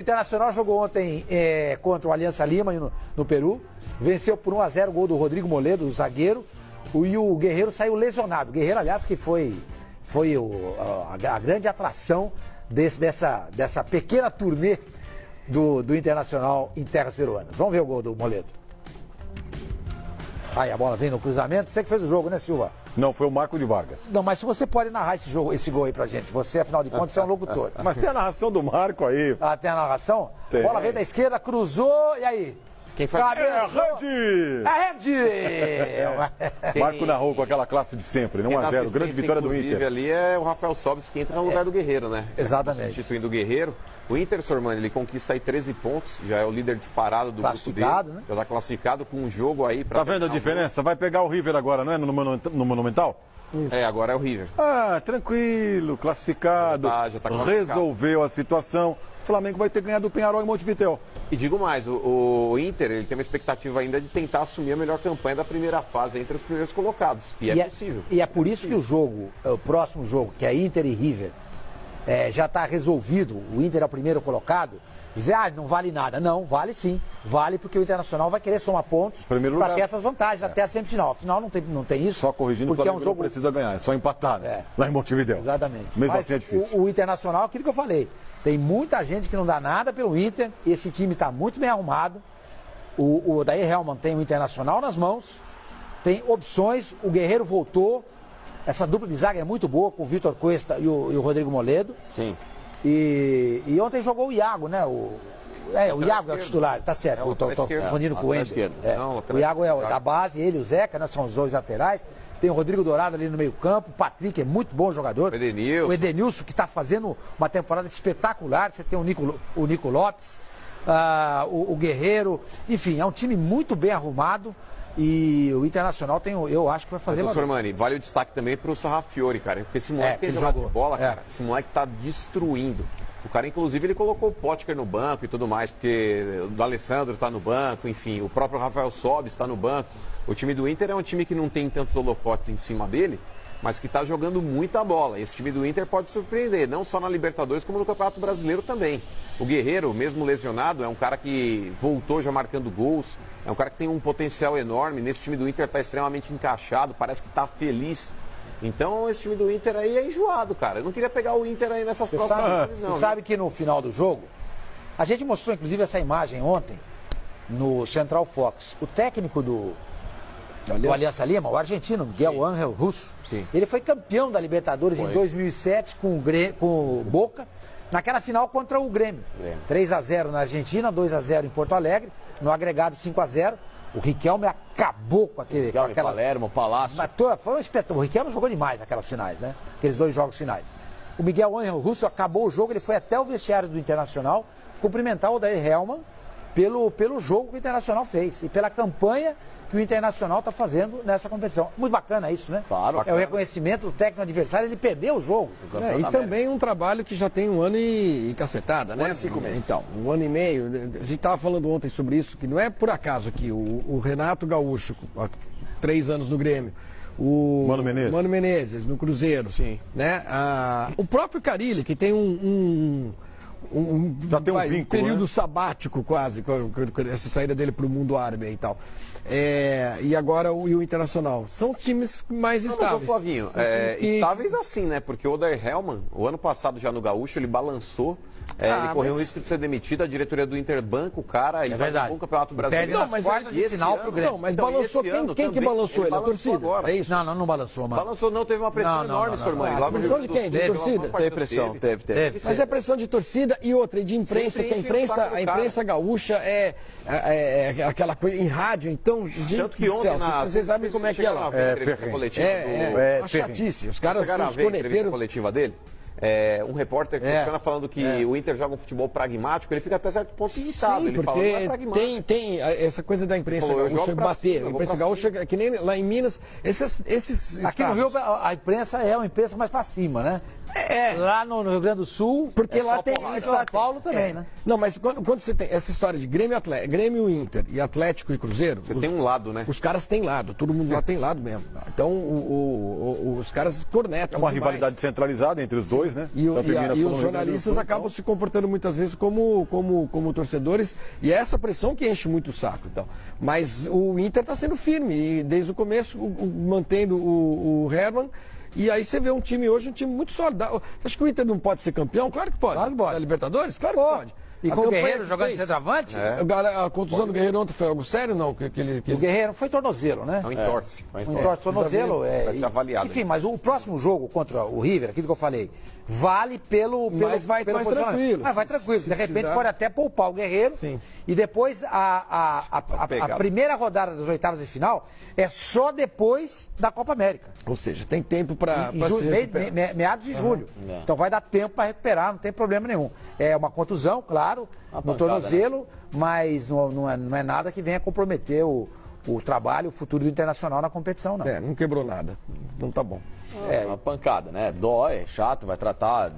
O Internacional jogou ontem contra o Aliança Lima no Peru, venceu por 1-0 o gol do Rodrigo Moledo, o zagueiro, e o Guerreiro saiu lesionado. O Guerreiro, aliás, que foi a grande atração dessa pequena turnê do Internacional em terras peruanas. Vamos ver o gol do Moledo. Aí a bola vem no cruzamento. Você que fez o jogo, né, Silva? Não, foi o Marco de Vargas. Não, mas se você pode narrar esse gol aí pra gente. Você, afinal de contas, é um locutor. Mas tem a narração do Marco aí. Ah, tem a narração? Tem. A bola veio da esquerda, cruzou, e aí? Quem faz? Rede! Marco narrou com aquela classe de sempre, 1-0, grande vitória do Inter. Ali é o Rafael Sobis que entra no lugar do Guerreiro, né? Exatamente. Substituindo o Guerreiro. O Inter, Sormani, ele conquista aí 13 pontos, já é o líder disparado do grupo dele. Né? Já está classificado com um jogo aí para. Tá vendo a diferença? Vai pegar o River agora, não é? No Monumental? Isso. É, agora é o River. Ah, tranquilo, classificado, Já tá classificado. Resolveu a situação. O Flamengo vai ter ganhado do Penharol em Montevidéu. E digo mais, o Inter ele tem uma expectativa ainda de tentar assumir a melhor campanha da primeira fase entre os primeiros colocados. E é possível. E é por isso que o próximo jogo, que é Inter e River, já está resolvido. O Inter é o primeiro colocado. Dizer, não vale nada. Não, vale sim. Vale porque o Internacional vai querer somar pontos para ter essas vantagens até a semifinal. Afinal, não tem isso. Só corrigindo, porque o Flamengo não precisa ganhar, é só empatar, né? Lá em Montevidéu. Exatamente. Mesmo Mas assim é difícil. O Internacional, aquilo que eu falei, tem muita gente que não dá nada pelo Inter. Esse time está muito bem arrumado. O Daí Helman tem o Internacional nas mãos. Tem opções. O Guerreiro voltou. Essa dupla de zaga é muito boa com o Vitor Cuesta e o Rodrigo Moledo. Sim. E ontem jogou o Iago, né? O Iago é o titular, tá certo. Estou confundindo com o Ender. O Iago é da base, ele e o Zeca, né? São os dois laterais. Tem o Rodrigo Dourado ali no meio-campo. O Patrick é muito bom jogador. O Edenilson, que está fazendo uma temporada espetacular. Você tem o Nico Lopes, o Guerreiro. Enfim, é um time muito bem arrumado. E o Internacional eu acho que vai fazer... Mas, Sormani, vale o destaque também pro Sarrafiori, cara. Porque esse moleque tem jogado de bola, cara. Esse moleque tá destruindo. O cara, inclusive, ele colocou o Potker no banco e tudo mais, porque o Alessandro tá no banco, enfim, o próprio Rafael Sobis está no banco. O time do Inter é um time que não tem tantos holofotes em cima dele, mas que está jogando muita bola. Esse time do Inter pode surpreender, não só na Libertadores, como no Campeonato Brasileiro também. O Guerreiro, mesmo lesionado, é um cara que voltou já marcando gols, é um cara que tem um potencial enorme. Nesse time do Inter está extremamente encaixado, parece que está feliz. Então, esse time do Inter aí é enjoado, cara. Eu não queria pegar o Inter aí nessas próximas vezes, não. Você sabe que no final do jogo, a gente mostrou inclusive essa imagem ontem no Central Fox. O técnico do Aliança Lima, o argentino, Miguel Ángel Russo, ele foi campeão da Libertadores em 2007 com o Boca, naquela final contra o Grêmio. 3-0 na Argentina, 2-0 em Porto Alegre, no agregado 5-0. O Riquelme acabou com aquela... Palermo, Palácio. Foi um espetáculo. O Riquelme jogou demais naquelas finais, né? Aqueles dois jogos finais. O Miguel Ángel Russo acabou o jogo, ele foi até o vestiário do Internacional cumprimentar o Daí Helman pelo jogo que o Internacional fez e pela campanha que o Internacional está fazendo nessa competição. Muito bacana isso, né? Claro. É o reconhecimento do técnico adversário, ele perdeu o jogo. E também um trabalho que já tem 1 ano e cacetada, né? 5 meses. Então, 1 ano e meio. A gente estava falando ontem sobre isso, que não é por acaso que o Renato Gaúcho, há 3 anos no Grêmio, o Mano Menezes no Cruzeiro, né? O próprio Carille, que tem já tem um vínculo, período sabático quase, com essa saída dele para o mundo árabe e tal. E agora o Internacional. São times mais estáveis. Mas, Flavinho, estáveis assim, né? Porque o Daí Helman, o ano passado já no Gaúcho, ele balançou. Ele correu o risco de ser demitido, a diretoria do Inter banca o cara, ele faz um bom campeonato brasileiro. Não, mas final pro Grêmio. Não, mas balançou quem que balançou ele? A torcida? Agora. É isso? Não balançou, mano. Balançou não, teve uma pressão enorme, Sormani. Pressão de quem? De torcida? Teve pressão, teve. Mas é pressão de torcida e outra, e de imprensa, que a imprensa gaúcha é aquela coisa em rádio, então, tanto que ontem vocês sabem como é que é lá. É uma chatice. Os caras são os coneteiros. Coletiva dele? Um repórter que fica falando que o Inter joga um futebol pragmático, ele fica até certo ponto irritado. Sim, ele porque fala, não é pragmático. tem essa coisa da imprensa gaúcha bater. A imprensa gaúcha, que nem lá em Minas, esses aqui no Rio a imprensa é uma imprensa mais pra cima, né? Lá no Rio Grande do Sul, porque lá tem em São Paulo também, né? Não, mas quando você tem essa história de Grêmio, Inter e Atlético e Cruzeiro... Você tem um lado, né? Os caras têm lado, todo mundo lá tem lado mesmo. Então, os caras cornetam. É uma rivalidade centralizada entre os dois, né? E os jornalistas acabam se comportando muitas vezes como torcedores, e é essa pressão que enche muito o saco. Então. Mas o Inter está sendo firme, e desde o começo, mantendo o Hermann. E aí você vê um time hoje, um time muito sólido. Acho que o Inter não pode ser campeão? Claro que pode. Claro que pode. Da Libertadores? Claro que pode. E com o Guerreiro jogando de centroavante? A contusão do Guerreiro ontem foi algo sério, não? O Guerreiro foi tornozelo, né? Não entorce. Tornozelo. Vai ser avaliado. Enfim, mas o próximo jogo contra o River, aquilo que eu falei, vale pelo mas vai mais tranquilo. Vai tranquilo. De repente pode até poupar o Guerreiro. Sim. E depois a primeira rodada das oitavas de final é só depois da Copa América. Ou seja, tem tempo para meados de julho. Então vai dar tempo para recuperar, não tem problema nenhum. É uma contusão, claro, no tornozelo, né? Mas não é nada que venha comprometer o trabalho, o futuro do Internacional na competição, não. Não quebrou nada. Então tá bom. É uma pancada, né? Dói, é chato, vai tratar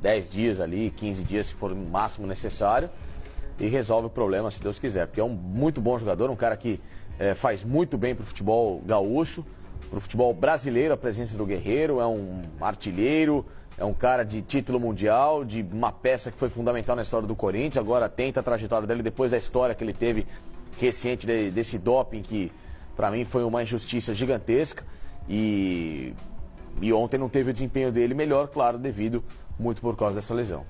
10 dias ali, 15 dias se for o máximo necessário e resolve o problema se Deus quiser. Porque é um muito bom jogador, um cara que faz muito bem pro futebol gaúcho, pro futebol brasileiro, a presença do Guerreiro, é um artilheiro, é um cara de título mundial, de uma peça que foi fundamental na história do Corinthians, agora tenta a trajetória dele depois da história que ele teve recente desse doping que para mim foi uma injustiça gigantesca e ontem não teve o desempenho dele melhor, claro, devido muito por causa dessa lesão.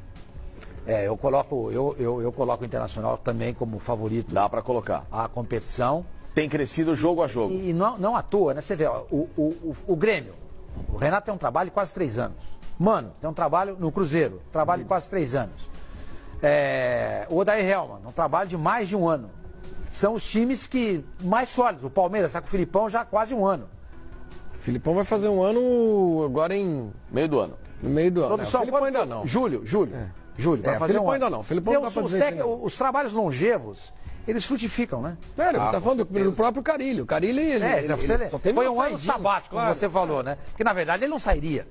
Eu coloco o Internacional também como favorito. Dá para colocar. A competição. Tem crescido jogo a jogo. E não à toa, né? Você vê, ó, o Grêmio, o Renato tem um trabalho de quase 3 anos. Mano, tem um trabalho no Cruzeiro, trabalho de quase 3 anos. O Odair Hellmann, um trabalho de mais de 1 ano. São os times que mais sólidos. O Palmeiras está com o Filipão já há quase 1 ano. O Filipão vai fazer 1 ano agora em... meio do ano. No meio do ano. Produção, o Filipão ainda não. Julho. Vai fazer Filipão 1 ano. ainda não. Filipão não dá pra dizer que não. Os trabalhos longevos, eles frutificam, né? Sério, tá falando do próprio Carilho. O Carilho, ele só teve foi um ano sabático, como você falou, né? Porque na verdade ele não sairia.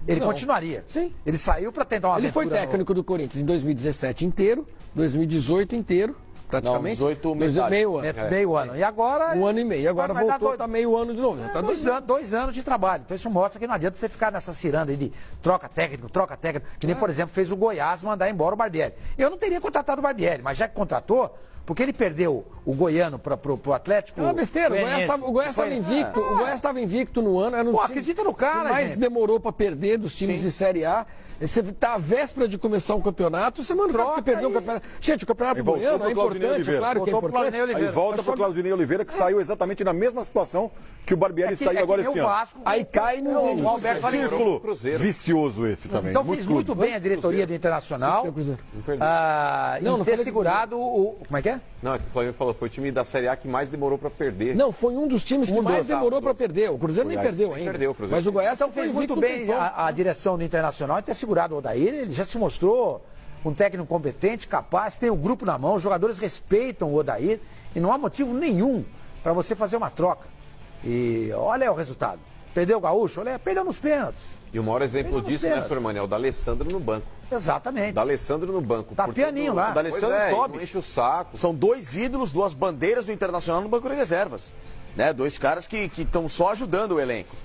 Ele continuaria. Sim. Ele saiu para tentar uma aventura. Ele foi técnico do Corinthians em 2017 inteiro, 2018 inteiro, praticamente. Não, 18 metade. Meio ano. Meio ano. E agora... 1 ano e meio. E agora voltou, tá meio ano de novo. Tá 2 anos de trabalho. Então isso mostra que não adianta você ficar nessa ciranda aí de troca técnico, que nem, por exemplo, fez o Goiás mandar embora o Barbieri. Eu não teria contratado o Barbieri, mas já que contratou, porque ele perdeu o goiano pro Atlético. É uma besteira. O Goiás estava invicto. O Goiás estava invicto no ano. Era acredita no cara, que mais demorou para perder dos times de Série A. Você está à véspera de começar um campeonato, você manda troca, perdeu o campeonato. Gente, o campeonato goiano é importante, claro que é importante. Aí volta para o Claudinei Oliveira, que saiu exatamente na mesma situação que o Barbieri saiu agora esse ano. Aí cai no círculo vicioso esse também. Então fez muito bem a diretoria do Internacional em ter segurado o... Como é que é? Não, é que o Flamengo falou, foi o time da Série A que mais demorou para perder. Não, foi um dos times que mais demorou para perder. O Cruzeiro nem perdeu ainda. Mas o Goiás então fez muito bem a direção do Internacional em ter segurado o Odair. Ele já se mostrou um técnico competente, capaz, tem o grupo na mão, os jogadores respeitam o Odair e não há motivo nenhum para você fazer uma troca. E olha o resultado. Perdeu o Gaúcho? Olha, perdeu nos pênaltis. E o maior exemplo disso, né, Sormani, é o D'Alessandro no banco. Exatamente. D'Alessandro no banco. Tá pianinho lá. O D'Alessandro sobe. Não enche o saco. São 2 ídolos, 2 bandeiras do Internacional no banco de reservas. Né? 2 caras que estão só ajudando o elenco.